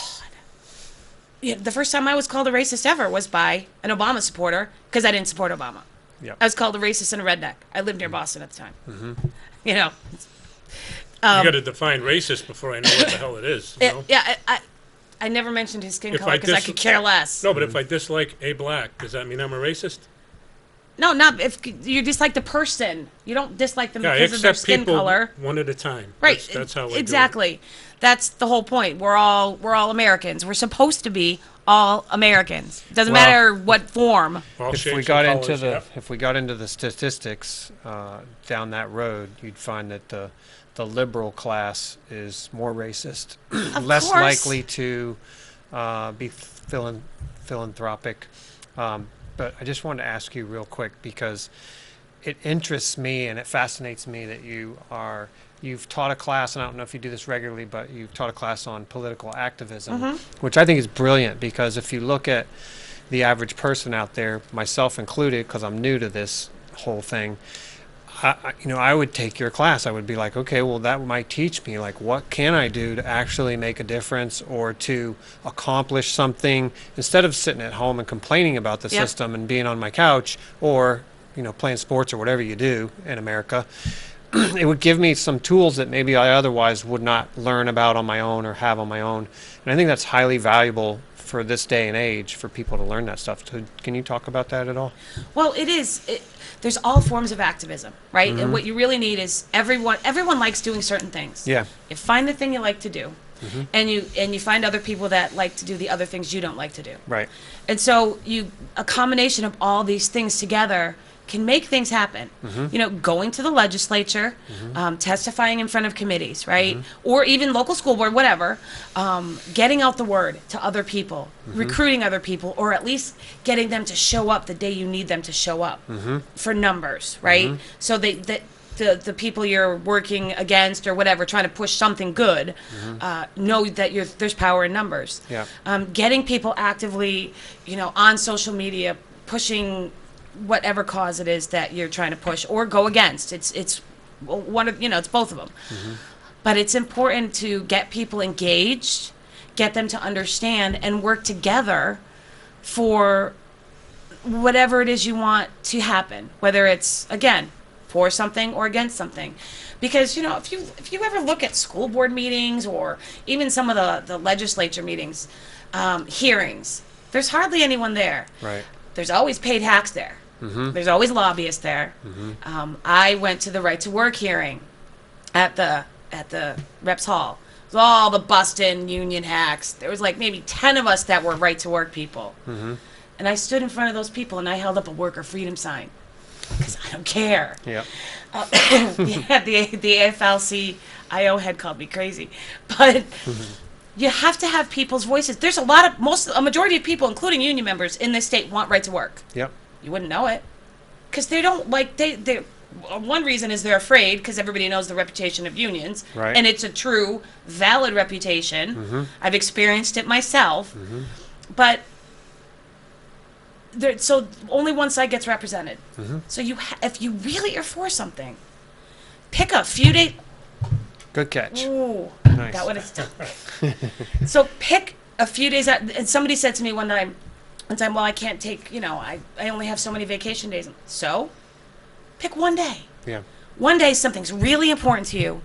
The first time I was called a racist ever was by an Obama supporter because I didn't support Obama. Yep. I was called a racist and a redneck. I lived near Boston at the time. You got to define racist before I know what the hell it is. You know? Yeah, I never mentioned his skin If color I because I dis- could care less. No, but if I dislike a black, does that mean I'm a racist? No, not if you dislike the person. You don't dislike them Yeah, because of their accept skin people color. one at a time. Right. That's how we do it. Exactly. That's the whole point. We're all Americans. We're supposed to be all Americans. Doesn't Well, matter what form. All If shapes we and got into colors, the yep. if we got into the statistics down that road, you'd find that the liberal class is more racist, less course. likely to be philanthropic. But I just wanted to ask you real quick because it interests me and it fascinates me that you've taught a class, and I don't know if you do this regularly, but you've taught a class on political activism, which I think is brilliant because if you look at the average person out there, myself included, because I'm new to this whole thing, I would take your class. I would be like, okay, well, that might teach me, like, what can I do to actually make a difference or to accomplish something instead of sitting at home and complaining about the Yep. system and being on my couch or, playing sports or whatever you do in America. It would give me some tools that maybe I otherwise would not learn about on my own or have on my own. And I think that's highly valuable for this day and age for people to learn that stuff. So can you talk about that at all? Well, it is. There's all forms of activism, right? And what you really need is everyone likes doing certain things. Yeah. You find the thing you like to do, and you find other people that like to do the other things you don't like to do. Right. And so a combination of all these things together can make things happen. Going to the legislature, testifying in front of committees, right? Or even local school board, whatever, getting out the word to other people, recruiting other people, or at least getting them to show up the day you need them to show up for numbers, right? So the people you're working against or whatever, trying to push something good, know that there's power in numbers. Yeah. Getting people actively, on social media, pushing whatever cause it is that you're trying to push or go against. It's one of, it's both of them. But it's important to get people engaged, get them to understand and work together for whatever it is you want to happen, whether it's, again, for something or against something. Because, if you ever look at school board meetings or even some of the legislature meetings, hearings, there's hardly anyone there. Right. There's always paid hacks there. There's always lobbyists there. I went to the Right to Work hearing at the Reps Hall. It was all the bustin' union hacks. There was like maybe 10 of us that were Right to Work people. And I stood in front of those people and I held up a worker freedom sign because I don't care. Yeah. The AFL-CIO head called me crazy, but. You have to have people's voices. There's a majority of people, including union members in this state, want right to work. Yep. You wouldn't know it, because they don't one reason is they're afraid because everybody knows the reputation of unions, Right. and it's a true, valid reputation. I've experienced it myself, but so only one side gets represented. So if you really are for something, pick a few days. Good catch. Ooh, Nice. that would have stuck. So pick a few days out, and somebody said to me one time, well, I can't take, I only have so many vacation days. So pick one day. Yeah. One day something's really important to you.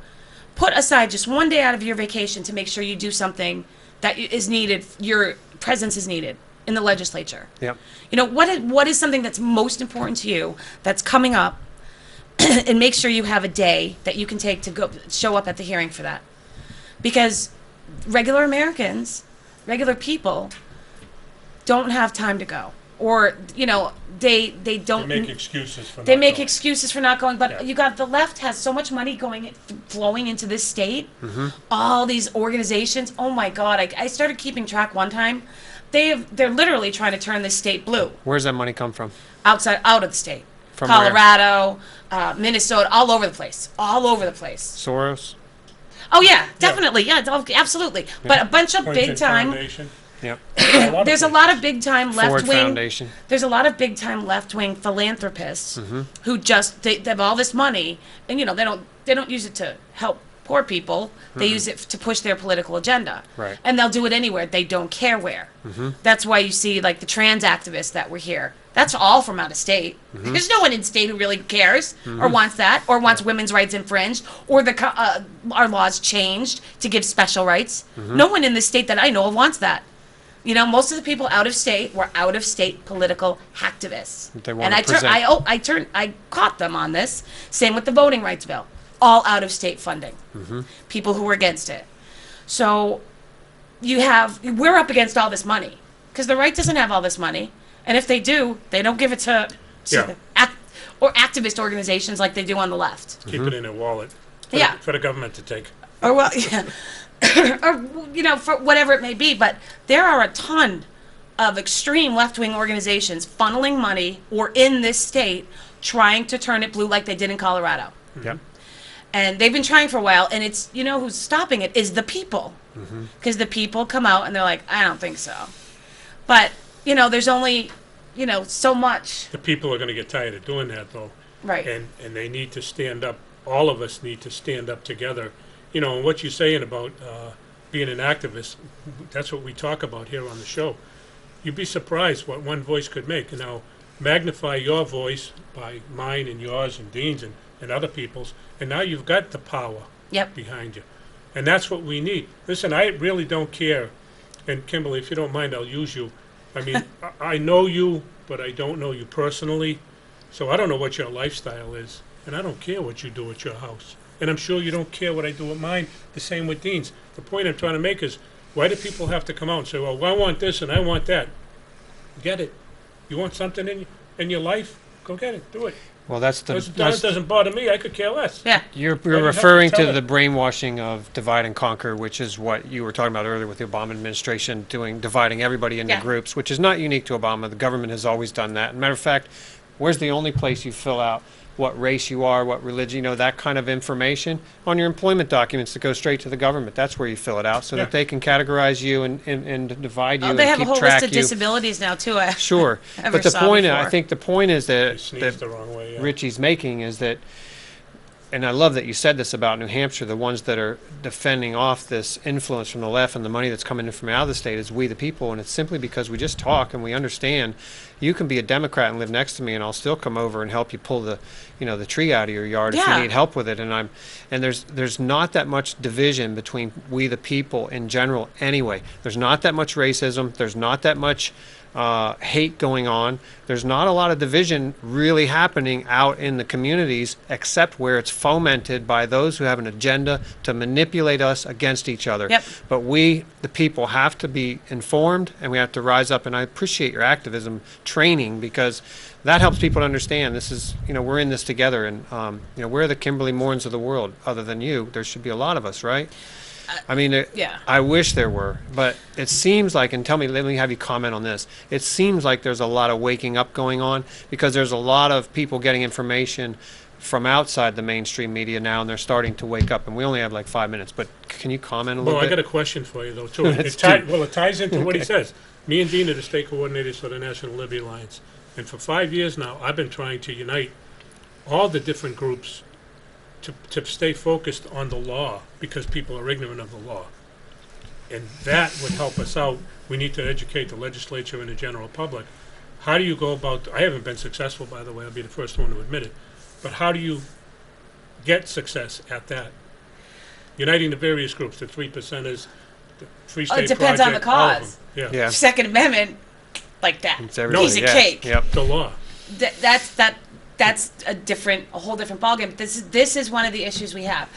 Put aside just one day out of your vacation to make sure you do something that is needed, your presence is needed in the legislature. Yep. What is something that's most important to you that's coming up, and make sure you have a day that you can take to go show up at the hearing for that. Because regular Americans, regular people, don't have time to go. Or, they don't... They make excuses for not They make going. excuses for not going, but Yeah. the left has so much money flowing into this state. All these organizations, oh my God, I started keeping track one time. They're literally trying to turn this state blue. Where's that money come from? Out of the state. From where? Colorado, Minnesota, all over the place. Soros? Oh yeah, definitely, absolutely. But a bunch of Clinton big time. Foundation. Yep. There's a lot of big time Ford left wing. Foundation. There's a lot of big time left wing philanthropists who just they have all this money, and they don't use it to help poor people. They use it to push their political agenda. Right. And they'll do it anywhere. They don't care where. That's why you see like the trans activists that were here. That's all from out of state. There's no one in state who really cares or wants that or wants women's rights infringed or our laws changed to give special rights. No one in the state that I know of wants that. You know, most of the people out of state were out of state political hacktivists. They And wanna I caught them on this. Same with the voting rights bill. All out of state funding. People who were against it. So we're up against all this money because the right doesn't have all this money. And if they do, they don't give it to Yeah. or activist organizations like they do on the left. Keep it in their wallet. Yeah. For the government to take. Or well, yeah. or you know, for whatever it may be, but there are a ton of extreme left-wing organizations funneling money or in this state trying to turn it blue like they did in Colorado. Yep. And they've been trying for a while, and it's, you know, who's stopping it is the people. Because the people come out and they're like, I don't think so. But, you know, there's only, you know, so much. The people are going to get tired of doing that, though. Right. And they need to stand up. All of us need to stand up together. You know, and what you're saying about being an activist, that's what we talk about here on the show. You'd be surprised what one voice could make. And now magnify your voice by mine and yours and Dean's and other people's, and now you've got the power Yep. behind you. And that's what we need. Listen, I really don't care. And Kimberly, if you don't mind, I'll use you. I mean, I know you, but I don't know you personally. So I don't know what your lifestyle is. And I don't care what you do at your house. And I'm sure you don't care what I do at mine. The same with Dean's. The point I'm trying to make is, why do people have to come out and say, well, I want this and I want that? Get it. You want something in your life? Go get it. Do it. Well, that Doesn't bother me. I could care less. Yeah. you're have to referring to tell the it. brainwashing of divide and conquer, which is what you were talking about earlier with the Obama administration dividing everybody into Yeah. groups, which is not unique to Obama. The government has always done that. Matter of fact, where's the only place you fill out what race you are, what religion, you know, that kind of information on your employment documents that go straight to the government. That's where you fill it out so Yeah. that they can categorize you and divide you Oh, and they have a keep whole track list of you. disabilities now, too. I Sure, ever but the saw point, before. I think the point is You that sneezed the wrong way. Yeah. Richie's making is that, and I love that you said this about New Hampshire, the ones that are defending off this influence from the left and the money that's coming in from out of the state is we the people, and it's simply because we just talk and we understand. You can be a Democrat and live next to me, and I'll still come over and help you pull the tree out of your yard if Yeah. you need help with it. And there's not that much division between we the people in general anyway. There's not that much racism. There's not that much hate going on. There's not a lot of division really happening out in the communities, except where it's fomented by those who have an agenda to manipulate us against each other. Yep. But we, the people, have to be informed, and we have to rise up. And I appreciate your activism training, because that helps people to understand this is, we're in this together. And, we're the Kimberly Morins of the world. Other than you, there should be a lot of us, right? I mean, yeah. I wish there were, but it seems like, and let me have you comment on this. It seems like there's a lot of waking up going on, because there's a lot of people getting information from outside the mainstream media now, and they're starting to wake up. And we only have like 5 minutes, but can you comment a little Well, I bit? got a question for you, though, too. That's It ties into what he says. Me and Dean are the state coordinators for the National Liberty Alliance. And for 5 years now, I've been trying to unite all the different groups to stay focused on the law, because people are ignorant of the law. And that would help us out. We need to educate the legislature and the general public. How do you go about, I haven't been successful, by the way, I'll be the first one to admit it, but how do you get success at that? Uniting the various groups, the 3%ers, the Free State it depends on the Project, all of cause. them. Yeah. Second Amendment, like that. It's everybody, Piece of yeah, cake. Yep. The law. That's a whole different ballgame. This is one of the issues we have.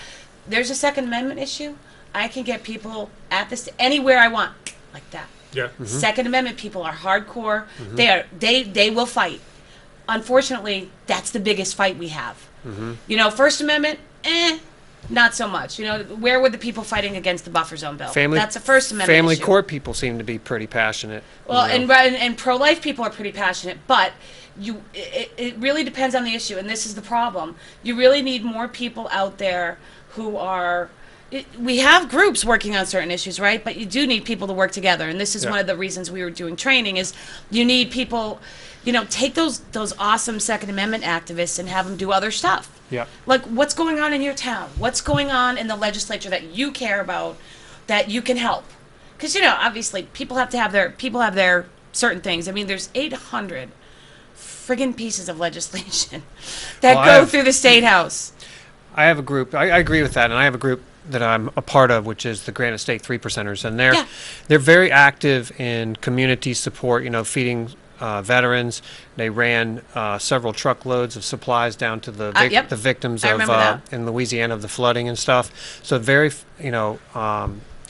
There's a Second Amendment issue. I can get people at this anywhere I want, like that. Yeah. Second Amendment people are hardcore. They will fight. Unfortunately, that's the biggest fight we have. First Amendment, not so much. Where were the people fighting against the buffer zone bill? That's a First Amendment Family issue. court people seem to be pretty passionate. Well, and pro-life people are pretty passionate, but it really depends on the issue, and this is the problem. You really need more people out there who are. We have groups working on certain issues, right? But you do need people to work together, and this is Yeah. one of the reasons we were doing training. Is you need people, take those awesome Second Amendment activists and have them do other stuff. Yeah. Like, what's going on in your town? What's going on in the legislature that you care about, that you can help? Because obviously, people have their certain things. I mean, there's 800 friggin' pieces of legislation that Well, go through the state house. I have a group. I agree with that, and I have a group that I'm a part of, which is the Granite State 3%ers, and Yeah. they're very active in community support. Feeding veterans. They ran several truckloads of supplies down to the Yep. the victims I of remember that. in Louisiana of the flooding and stuff. So very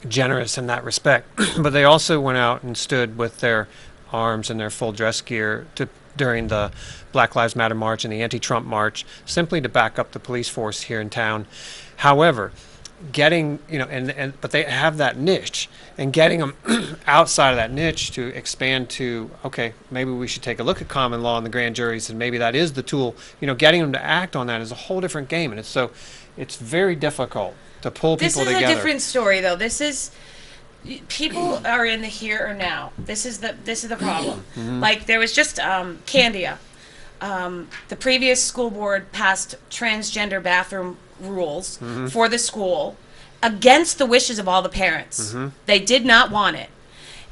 generous in that respect. But they also went out and stood with their arms and their full dress gear during the Black Lives Matter march and the anti-Trump march, simply to back up the police force here in town. However, but they have that niche, and getting them outside of that niche to expand to, okay, maybe we should take a look at common law and the grand juries, and maybe that is the tool. Getting them to act on that is a whole different game, and it's very difficult to pull people together. This is a different story, though. People are in the here or now. This is the problem. Like, there was just Candia. The previous school board passed transgender bathroom rules for the school against the wishes of all the parents. They did not want it.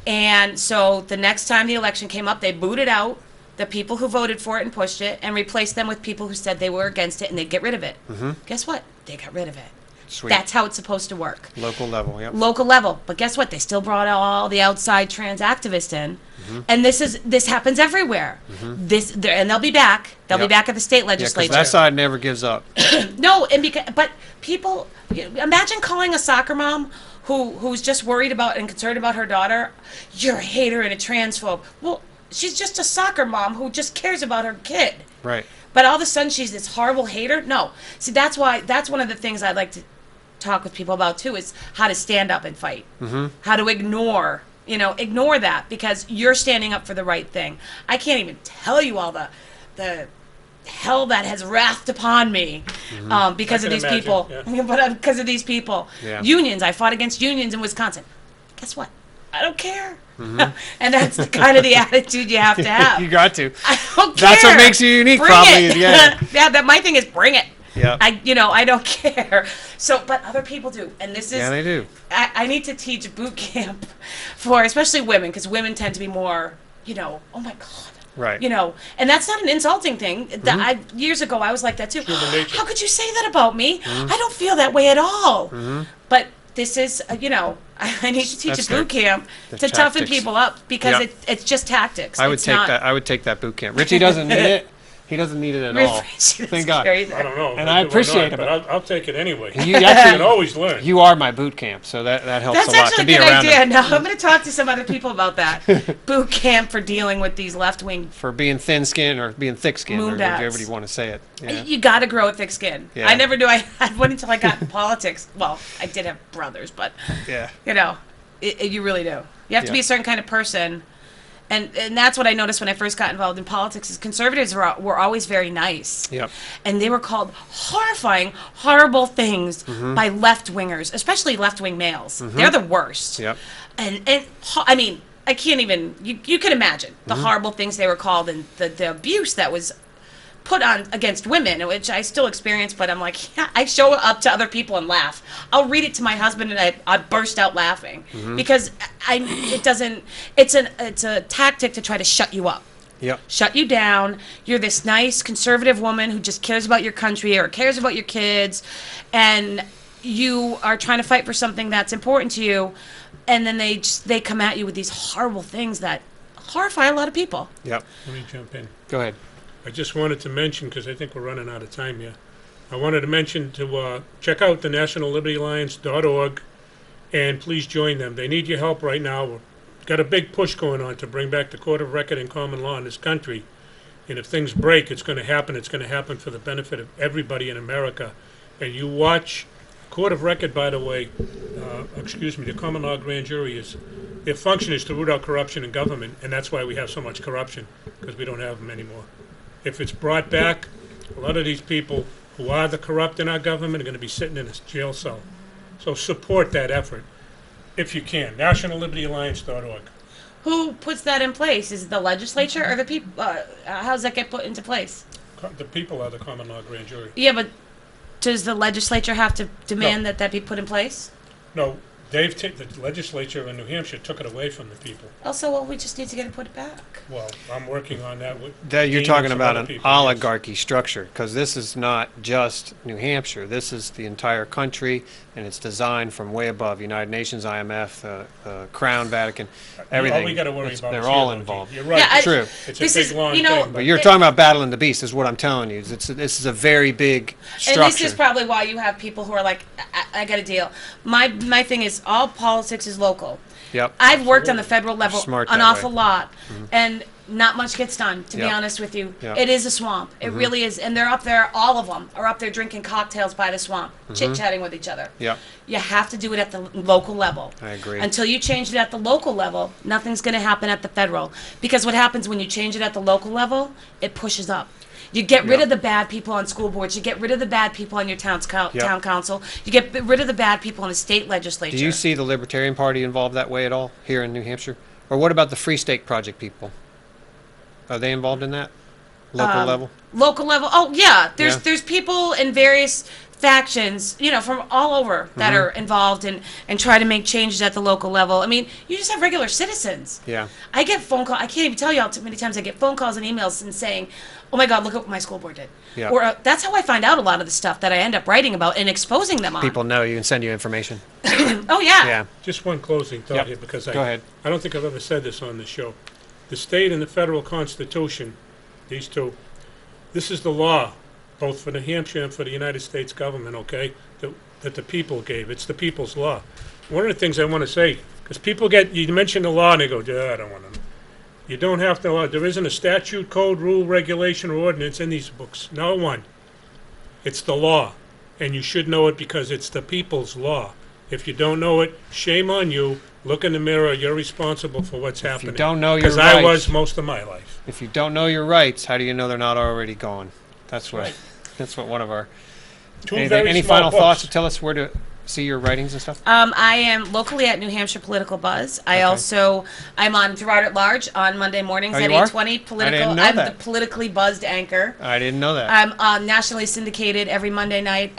And so the next time the election came up, they booted out the people who voted for it and pushed it and replaced them with people who said they were against it and they'd get rid of it. Guess what? They got rid of it. Sweet. That's how it's supposed to work. Local level, yep. Local level. But guess what? They still brought all the outside trans activists in. And this happens everywhere. And they'll be back. They'll be Yep. back at the state Yeah, 'cause legislature. that side never gives up. No, but people, imagine calling a soccer mom who's just worried about and concerned about her daughter, you're a hater and a transphobe. Well, she's just a soccer mom who just cares about her kid. Right. But all of a sudden she's this horrible hater? No. See, that's one of the things I'd like to talk with people about too, is how to stand up and fight. How to ignore that, because you're standing up for the right thing. I can't even tell you all the hell that has wrathed upon me because of these imagine, people. yeah. But because of these people. Yeah. Unions. I fought against unions in Wisconsin. Guess what? I don't care. And that's kind of the attitude you have to have. You got to. I don't care. That's what makes you unique, Bring probably. it. Yeah. Yeah, my thing is bring it. Yeah. I don't care. So, but other people do, and this is. Yeah, they do. I need to teach boot camp for especially women, because women tend to be more, oh my God. Right. And that's not an insulting thing. Years ago, I was like that too. Human nature. How could you say that about me? I don't feel that way at all. But this is, I need to teach That's a boot camp the to toughen tactics. people up, because Yep. it's just tactics. I would It's take not- that. I would take that boot camp. Richie doesn't need it. He doesn't need it at all. She doesn't Thank God. care either. I don't know. And I why appreciate not, it, but I'll take it anyway. You You can actually, always learn. you are my boot camp, so that helps That's a lot actually to a be good around idea. him. Now I'm going to talk to some other people about that. Boot camp for dealing with these left-wing. For being thin-skinned or being thick-skinned, or Moondats. however you want to say it. Yeah. You got to grow a thick skin. Yeah. I never knew I had one until I got in politics. Well, I did have brothers, but Yeah. you really do. You have to Yeah. be a certain kind of person. And that's what I noticed when I first got involved in politics, is conservatives were always very nice. Yep. And they were called horrifying, horrible things by left-wingers, especially left-wing males. They're the worst. Yep. And I mean, I can't even, you can imagine the horrible things they were called, and the abuse that was put on against women, which I still experience, but I'm like, yeah, I show up to other people and laugh. I'll read it to my husband and I burst out laughing because it's a tactic to try to shut you up. Yep. Shut you down. You're this nice conservative woman who just cares about your country or cares about your kids, and you are trying to fight for something that's important to you, and then they come at you with these horrible things that horrify a lot of people. Yep. Let me jump in. Go ahead. I just wanted to mention, because I think we're running out of time here, I wanted to mention to check out the nationallibertyalliance.org, and please join them. They need your help right now. We've got a big push going on to bring back the court of record and common law in this country. And if things break, it's going to happen. It's going to happen for the benefit of everybody in America. And you watch court of record, by the way, the common law grand jury their function is to root out corruption in government, and that's why we have so much corruption, because we don't have them anymore. If it's brought back, a lot of these people who are the corrupt in our government are going to be sitting in a jail cell. So support that effort, if you can. nationallibertyalliance.org. Who puts that in place? Is it the legislature or the people? How does that get put into place? The people are the common law grand jury. Yeah, but does the legislature have to demand No. that be put in place? No, the legislature in New Hampshire took it away from the people. Also, well, we just need to get it put back. Well, I'm working on that with. That you're Dean and talking some about other an people, yes. oligarchy structure, because this is not just New Hampshire. This is the entire country, and it's designed from way above. United Nations, IMF, Crown, Vatican, everything. All we got to worry It's- about they're is all here, though, involved. Dean. You're right. Yeah, True. It's this a is, big, long you know, thing. But you're talking about battling the beast, is what I'm telling you. This is a very big structure. And this is probably why you have people who are like, I got a deal. My thing is, all politics is local. Yep. I've worked on the federal level Smart an that awful way. lot, and not much gets done, to be Yep. honest with you. Yep. It is a swamp. It really is. And they're up there, all of them are up there drinking cocktails by the swamp, chit-chatting with each other. Yep. You have to do it at the local level. I agree. Until you change it at the local level, nothing's going to happen at the federal. Because what happens when you change it at the local level, it pushes up. You get rid Yep. of the bad people on school boards. You get rid of the bad people on your Yep. town council. You get rid of the bad people in the state legislature. Do you see the Libertarian Party involved that way at all here in New Hampshire? Or what about the Free State Project people? Are they involved in that? Local level? Local level? Oh, yeah. Yeah. There's people in various factions, you know, from all over that are involved and try to make changes at the local level. I mean, you just have regular citizens. Yeah. I get phone calls. I can't even tell you how many times I get phone calls and emails and saying, "Oh my God, look at what my school board did." Yeah. Or that's how I find out a lot of the stuff that I end up writing about and exposing them on. People know you and send you information. Oh yeah. Yeah. Just one closing thought Yep. here, because Go ahead. I don't think I've ever said this on the show. The state and the federal constitution, these two, this is the law, both for New Hampshire and for the United States government, okay, that the people gave. It's the people's law. One of the things I want to say, because people you mention the law and they go, I don't want to. You don't have to, there isn't a statute, code, rule, regulation, or ordinance in these books. No one. It's the law. And you should know it because it's the people's law. If you don't know it, shame on you. Look in the mirror. You're responsible for what's happening. don't know your Because I rights- was most of my life. If you don't know your rights, how do you know they're not already gone? That's what. Right. That's what one of our. Two Anything, very any small final books. thoughts to tell us where to see your writings and stuff? I am locally at New Hampshire Political Buzz. I'm on Throughout at Large on Monday mornings Oh, at you are? 8:20. I didn't know I'm that. the politically buzzed anchor. I didn't know that. I'm nationally syndicated every Monday night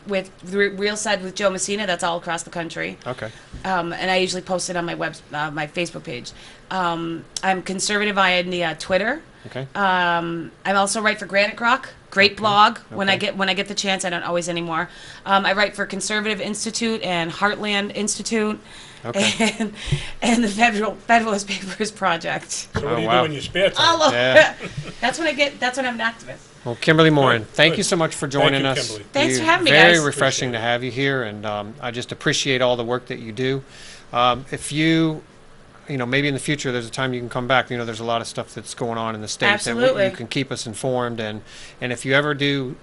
with Real Side with Joe Messina. That's all across the country. Okay. And I usually post it on my my Facebook page. I'm conservative on the Twitter. Okay. I also write for Granite Grok. Great blog. When I get the chance, I don't always anymore. I write for Conservative Institute and Heartland Institute, Okay. and the Federalist Papers Project. So what Oh, do you wow. do in your spare time? All over. Yeah. That's when I'm an activist. Well, Kimberly Morin, thank Good. you so much for joining you, us. Kimberly. Thanks for You're having me, Very guys. refreshing to Appreciate it. have you here, and I just appreciate all the work that you do. If you maybe in the future there's a time you can come back. There's a lot of stuff that's going on in the state that Absolutely. you can keep us informed, and if you ever do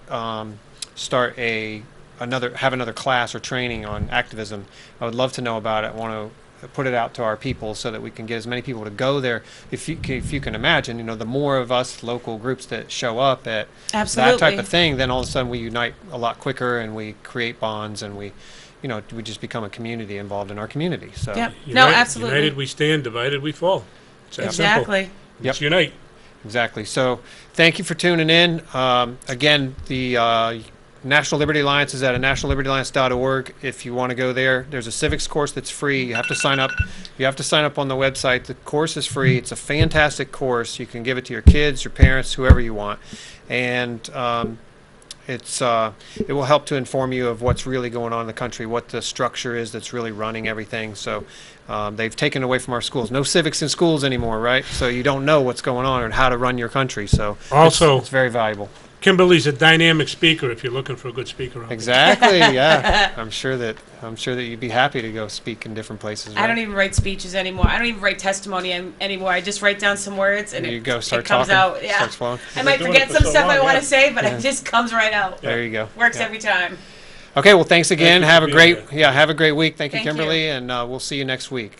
start have another class or training on activism, I would love to know about it. I want to put it out to our people so that we can get as many people to go there. If you can imagine, the more of us local groups that show up at that type Absolutely. of thing, then all of a sudden we unite a lot quicker and we create bonds and we just become a community involved in our community. So Yep. No, absolutely. United we stand, divided we fall. It's that simple. Exactly. Let's unite. exactly. So thank you for tuning in. Again, the National Liberty Alliance is at nationallibertyalliance.org. If you want to go there, there's a civics course that's free. You have to sign up. You have to sign up on the website. The course is free. It's a fantastic course. You can give it to your kids, your parents, whoever you want, and it will help to inform you of what's really going on in the country, what the structure is that's really running everything. So they've taken away from our schools. No civics in schools anymore, right? So you don't know what's going on and how to run your country. So Also- it's very valuable. Kimberly's a dynamic speaker if you're looking for a good speaker. out there. Exactly. Yeah. I'm sure that you'd be happy to go speak in different places. I right? don't even write speeches anymore. I don't even write testimony anymore. I just write down some words and There you it go. Start it comes talking. out. Yeah. Starts flowing. I might You've been forget doing it some for so stuff I long, want yeah. to say, but it just comes right out. There you go. Works Yeah. every time. Okay. Well, thanks again. Thank you have for a being great here. have a great week. Thank you, Thank you. Kimberly, and we'll see you next week.